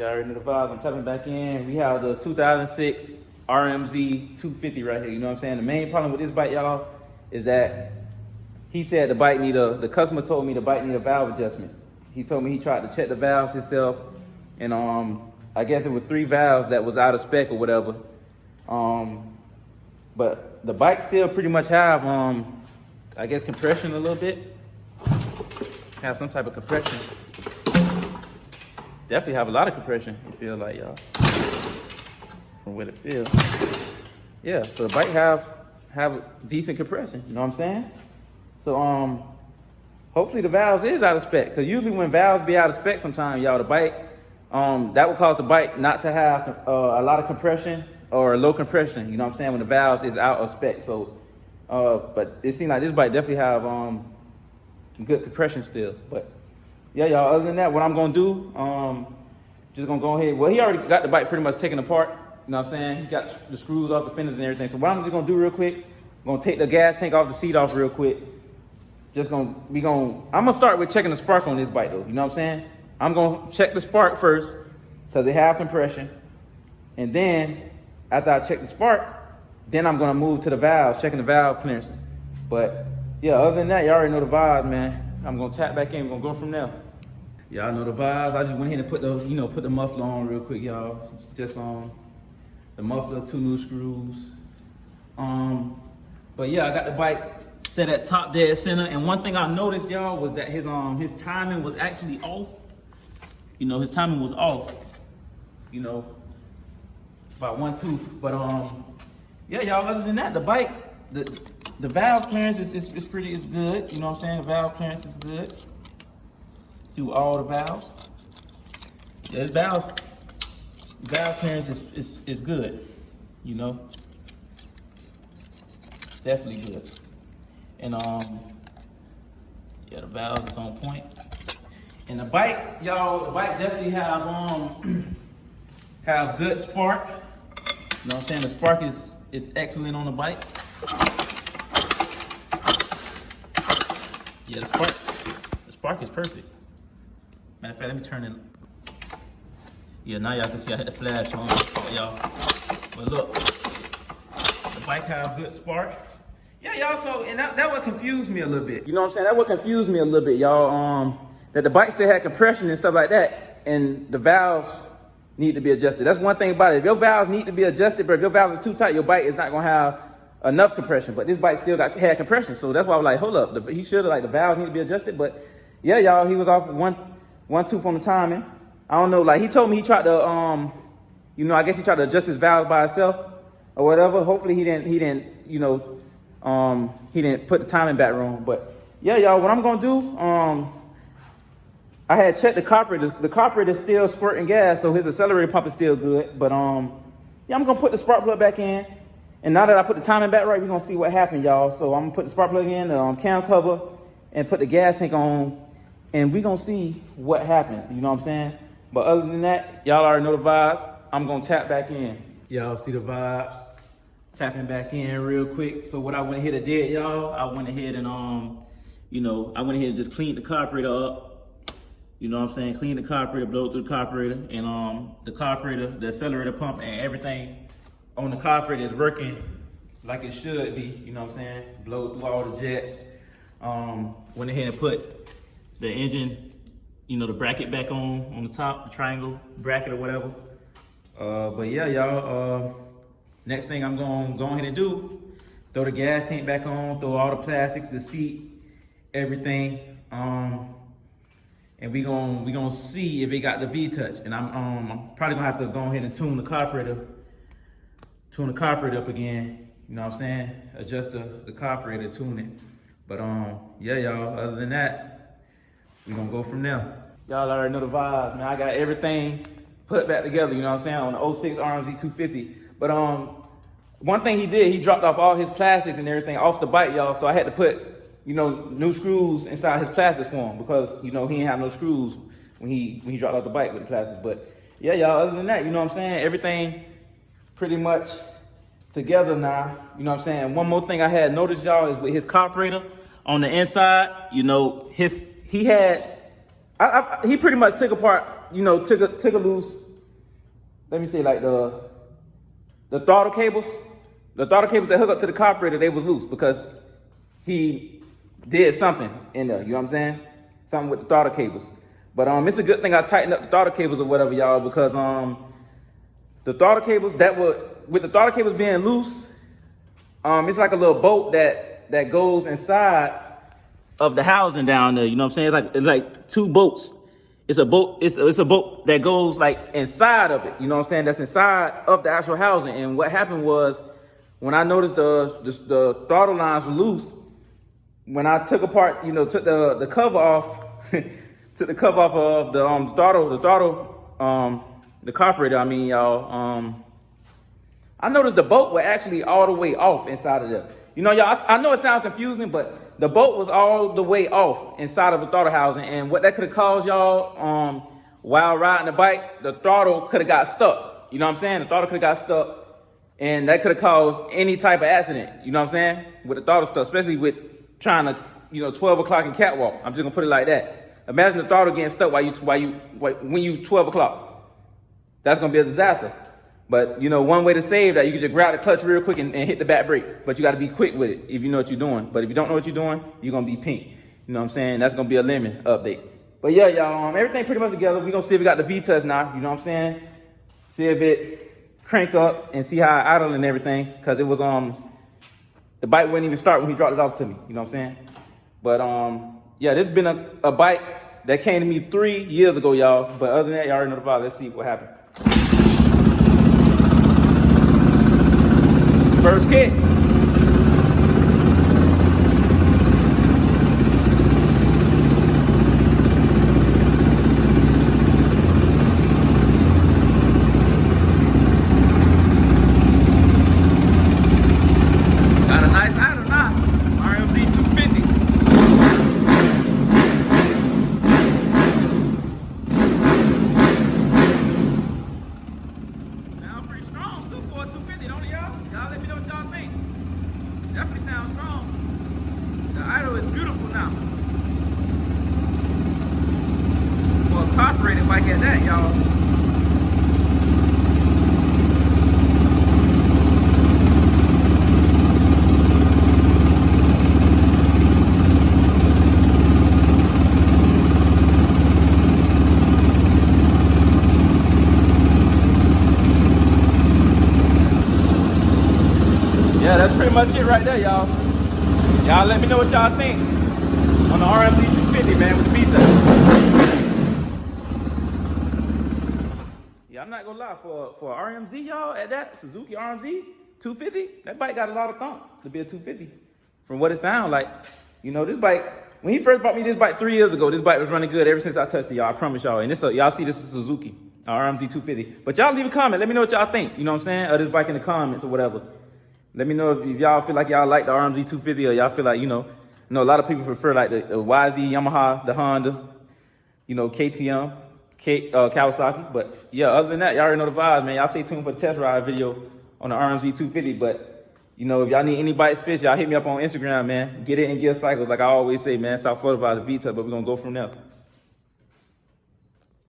Y'all already know the vibes. I'm tapping back in. We have the 2006 Rmz250 right here. You know what I'm saying? The main problem with this bike, y'all, is that he said the customer told me the bike need a valve adjustment. He told me he tried to check the valves himself, and I guess it was 3 valves that was out of spec or whatever. But the bike still pretty much have, I guess, compression a little bit. Have some type of compression. Definitely have a lot of compression, it feels like, y'all. From what it feels. Yeah, so the bike have decent compression, you know what I'm saying? So hopefully the valves is out of spec, because usually when valves be out of spec sometimes, y'all, the bike, that would cause the bike not to have a lot of compression or low compression, you know what I'm saying, when the valves is out of spec. So, but it seems like this bike definitely have good compression still. But yeah, y'all, other than that, what I'm gonna do, just gonna go ahead. Well, he already got the bike pretty much taken apart, you know what I'm saying? He got the screws off the fenders and everything. So what I'm just gonna do real quick, I'm gonna take the gas tank off the seat off real quick. I'm gonna start with checking the spark on this bike though, you know what I'm saying? I'm gonna check the spark first, because it have compression. And then, after I check the spark, then I'm gonna move to the valves, checking the valve clearances. But yeah, other than that, y'all already know the vibes, man. I'm gonna tap back in, we're gonna go from there. Y'all know the vibes. I just went ahead and put the muffler on real quick, y'all. Just the muffler, 2 new screws. But yeah, I got the bike set at top dead center. And one thing I noticed, y'all, was that his timing was actually off. You know, his timing was off. You know, about 1 tooth. But yeah, y'all. Other than that, the bike, the valve clearance is good. You know what I'm saying? The valve clearance is good. Do all the valves. Yeah, the valve clearance is good. You know, definitely good. And yeah, the valves is on point. And the bike, y'all, the bike definitely have good spark. You know what I'm saying? The spark is excellent on the bike. Yeah, the spark is perfect. Matter of fact, let me turn it. Yeah, now y'all can see I had the flash on, y'all. But look, the bike have good spark. Yeah, y'all, so, and that would confuse me a little bit. You know what I'm saying? That would confuse me a little bit, y'all. That the bike still had compression and stuff like that, and the valves need to be adjusted. That's one thing about it. If your valves need to be adjusted, but if your valves are too tight, your bike is not gonna have enough compression. But this bike still had compression, so that's why I was like, hold up. He should have, like, the valves need to be adjusted. But yeah, y'all, he was off one tooth on the timing. I don't know, like, he told me he tried to, you know, I guess he tried to adjust his valves by himself or whatever. Hopefully he didn't, you know, he didn't put the timing back wrong. But yeah, y'all, what I'm gonna do, I had checked the carburetor. The carburetor is still squirting gas, so his accelerator pump is still good. But yeah, I'm gonna put the spark plug back in. And now that I put the timing back right, we're gonna see what happened, y'all. So I'm gonna put the spark plug in, the cam cover, and put the gas tank on, and we're gonna see what happens, you know what I'm saying? But other than that, y'all already know the vibes. I'm gonna tap back in. Y'all see the vibes. Tapping back in real quick. So what I went ahead and did, y'all, I went ahead and you know, I went ahead and just cleaned the carburetor up. You know what I'm saying? Clean the carburetor, blow through the carburetor, and the carburetor, the accelerator pump, and everything on the carburetor is working like it should be. You know what I'm saying? Blow through all the jets. Went ahead and put the engine, you know, the bracket back on the top, the triangle bracket or whatever. But yeah, y'all, next thing I'm gonna go ahead and do, throw the gas tank back on, throw all the plastics, the seat, everything. And we gonna see if it got the V-touch. And I'm probably gonna have to go ahead and tune the carburetor up again. You know what I'm saying? Adjust the carburetor, tune it. But yeah, y'all, other than that, we gonna go from there. Y'all already know the vibes, man. I got everything put back together, you know what I'm saying, on the 06 Rmz250. But one thing he did, he dropped off all his plastics and everything off the bike, y'all. So I had to put, you know, new screws inside his plastics for him, because, you know, he didn't have no screws when he dropped off the bike with the plastics. But yeah, y'all, other than that, you know what I'm saying, everything pretty much together now, you know what I'm saying. One more thing I had noticed, y'all, is with his carburetor on the inside, you know, he pretty much took apart, you know, took a loose let me say like the throttle cables that hook up to the carburetor, they was loose because he did something in there, you know what I'm saying? Something with the throttle cables. But it's a good thing I tightened up the throttle cables or whatever, y'all, because the throttle cables with the throttle cables being loose, it's like a little bolt that goes inside of the housing down there, you know what I'm saying? It's like two bolts. It's a bolt, it's a bolt that goes like inside of it, you know what I'm saying? That's inside of the actual housing. And what happened was, when I noticed the throttle lines were loose, when I took apart, you know, took the cover off, took the cover off of the carburetor, I mean, y'all, I noticed the bolt was actually all the way off inside of there. You know, y'all, I know it sounds confusing, but the bolt was all the way off inside of the throttle housing. And what that could have caused, y'all, while riding the bike, the throttle could have got stuck. You know what I'm saying? The throttle could have got stuck. And that could have caused any type of accident, you know what I'm saying? With the throttle stuff, especially with trying to, you know, 12 o'clock in catwalk. I'm just gonna put it like that. Imagine the throttle getting stuck when you 12 o'clock. That's gonna be a disaster. But, you know, one way to save that, you can just grab the clutch real quick and hit the back brake. But you gotta be quick with it if you know what you're doing. But if you don't know what you're doing, you're gonna be pink. You know what I'm saying? That's gonna be a lemon update. But yeah, y'all, everything pretty much together. We're gonna see if we got the V-Touch now, you know what I'm saying? See if it crank up and see how I idle and everything. Cause it was, the bike wouldn't even start when he dropped it off to me, you know what I'm saying? But yeah, this has been a bike that came to me 3 years ago, y'all. But other than that, y'all already know the vibe. Let's see what happened. First kick. Got a nice idle now. Rmz250. Sounds pretty strong too for a 250, don't it, y'all? Y'all let me know what y'all think. Definitely sounds strong. The idle is beautiful now. For a carbureted bike at that, y'all. Yeah, that's pretty much it right there, y'all. Y'all let me know what y'all think on the Rmz250, man, with the V-Touch. Yeah, I'm not gonna lie, for RMZ, y'all, at that Suzuki Rmz250, that bike got a lot of thump to be a 250. From what it sounds like, you know, this bike, when he first bought me this bike 3 years ago, this bike was running good ever since I touched it, y'all. I promise y'all. And this, y'all see this is Suzuki Rmz250. But y'all leave a comment. Let me know what y'all think. You know what I'm saying? Of this bike in the comments or whatever. Let me know if y'all feel like y'all like the Rmz250 or y'all feel like, you know, a lot of people prefer like the YZ, Yamaha, the Honda, you know, KTM, Kawasaki. But yeah, other than that, y'all already know the vibes, man. Y'all stay tuned for the test ride video on the Rmz250. But, you know, if y'all need any bikes fixed, y'all hit me up on Instagram, man. Get it and give cycles. Like I always say, man, South Florida vibes, V-Touch, but we're going to go from there.